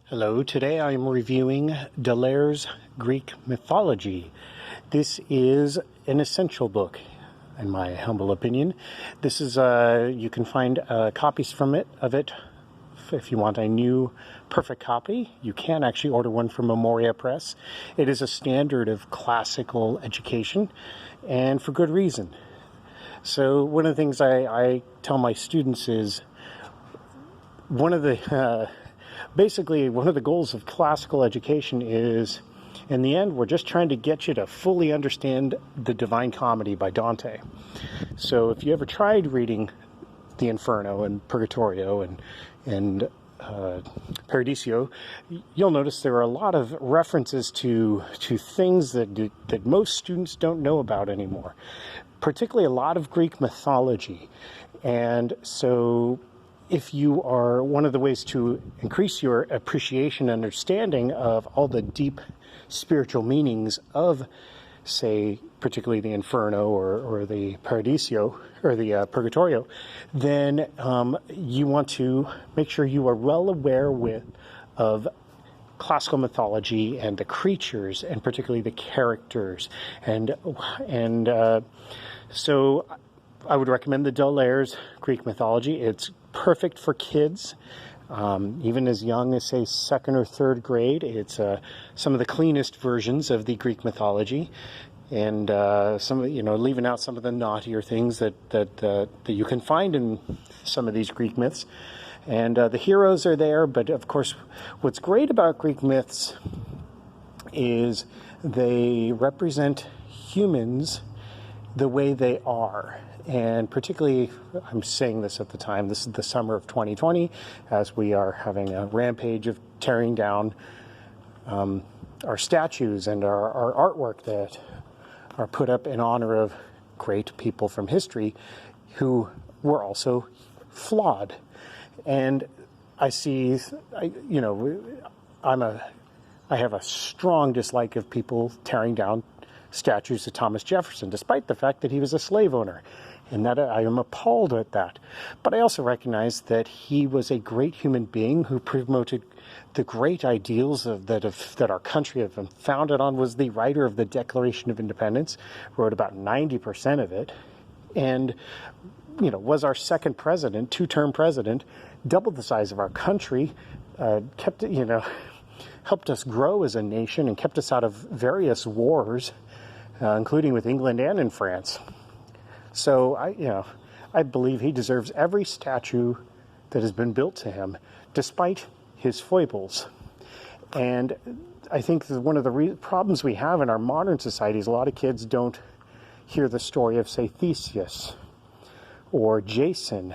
Hello, today I am reviewing Delaire's Greek Mythology. This is an essential book, in my humble opinion. This is, you can find copies of it. If you want a new perfect copy, you can actually order one from Memoria Press. It is a standard of classical education, and for good reason. So one of the things I tell my students is basically, one of the goals of classical education is, in the end, we're just trying to get you to fully understand the Divine Comedy by Dante. So if you ever tried reading the Inferno and Purgatorio and Paradiso, you'll notice there are a lot of references to things that most students don't know about anymore, particularly a lot of Greek mythology. And so if you are, one of the ways to increase your appreciation and understanding of all the deep spiritual meanings of, say, particularly the Inferno or the Paradiso or the Purgatorio, then you want to make sure you are well aware of classical mythology and the creatures, and particularly the characters. So I would recommend the Delaire's Greek Mythology. It's perfect for kids, even as young as, say, second or third grade. It's some of the cleanest versions of the Greek mythology, and leaving out some of the naughtier things that you can find in some of these Greek myths. And the heroes are there, but of course, what's great about Greek myths is they represent humans the way they are. And particularly, I'm saying this at the time, this is the summer of 2020, as we are having a rampage of tearing down our statues and our artwork that are put up in honor of great people from history who were also flawed. And I have a strong dislike of people tearing down statues of Thomas Jefferson, despite the fact that he was a slave owner. And that I am appalled at that. But I also recognize that he was a great human being who promoted the great ideals that our country has been founded on. Was the writer of the Declaration of Independence, wrote about 90% of it, and was our second president, two-term president, doubled the size of our country, helped us grow as a nation, and kept us out of various wars, including with England and in France. So I believe he deserves every statue that has been built to him, despite his foibles. And I think that one of the problems we have in our modern society is a lot of kids don't hear the story of, say, Theseus or Jason,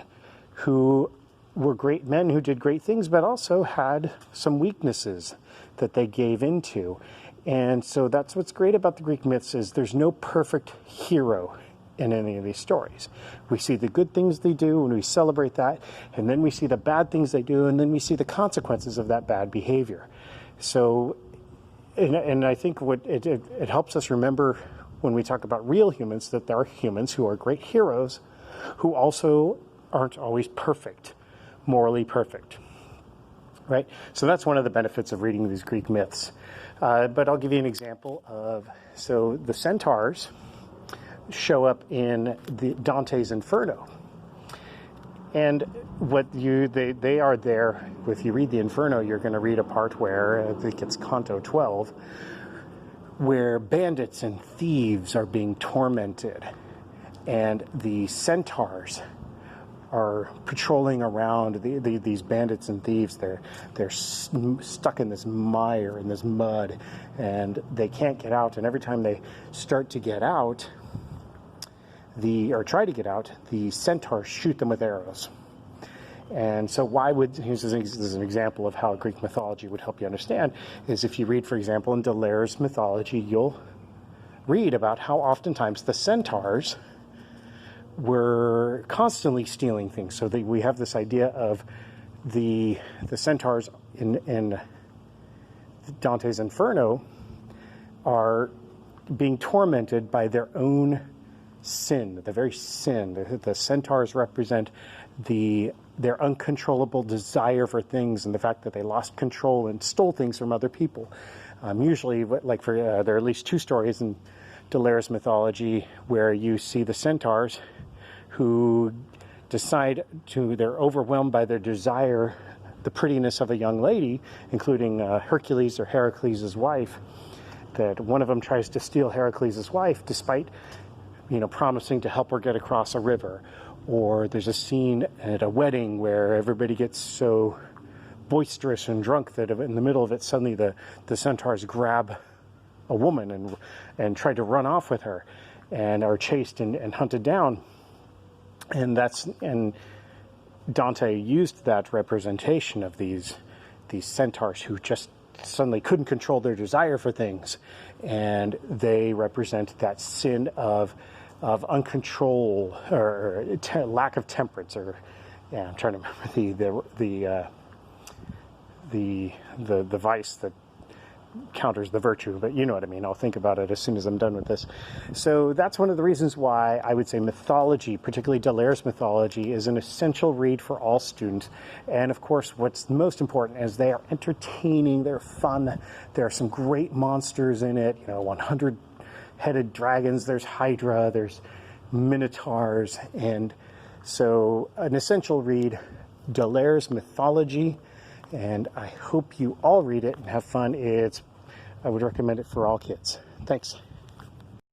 who were great men who did great things, but also had some weaknesses that they gave into. And so that's what's great about the Greek myths, is there's no perfect hero in any of these stories. We see the good things they do and we celebrate that, and then we see the bad things they do, and then we see the consequences of that bad behavior. So, and I think what it helps us remember when we talk about real humans, that there are humans who are great heroes who also aren't always perfect, morally perfect, right? So that's one of the benefits of reading these Greek myths. But I'll give you an example of, so the centaurs show up in Dante's Inferno, and they are there. If you read the Inferno, you're going to read a part where, I think it's Canto 12, where bandits and thieves are being tormented, and the centaurs are patrolling around these bandits and thieves. They're stuck in this mire, in this mud, and they can't get out. And every time they start to get out, try to get out, the centaurs shoot them with arrows. And so this is an example of how Greek mythology would help you understand, is if you read, for example, in Delaire's mythology, you'll read about how oftentimes the centaurs were constantly stealing things. So we have this idea of the centaurs in Dante's Inferno are being tormented by their own sin, the very sin. The centaurs represent the their uncontrollable desire for things and the fact that they lost control and stole things from other people. Usually, like there are at least 2 stories in Dalair's mythology where you see the centaurs who they're overwhelmed by their desire, the prettiness of a young lady, including Hercules or Heracles' wife, that one of them tries to steal Heracles' wife despite, promising to help her get across a river. Or there's a scene at a wedding where everybody gets so boisterous and drunk that in the middle of it, suddenly the centaurs grab a woman and try to run off with her and are chased and hunted down. And Dante used that representation of these centaurs who just suddenly couldn't control their desire for things, and they represent that sin of uncontrol or lack of temperance, or I'm trying to remember the vice that counters the virtue, but you know what I mean. I'll think about it as soon as I'm done with this. So that's one of the reasons why I would say mythology, particularly Dalair's mythology, is an essential read for all students. And of course, what's most important is they are entertaining, they're fun, there are some great monsters in it, 100-headed dragons, there's Hydra, there's Minotaurs, and so an essential read, Dalair's mythology. And I hope you all read it and have fun. I would recommend it for all kids. Thanks.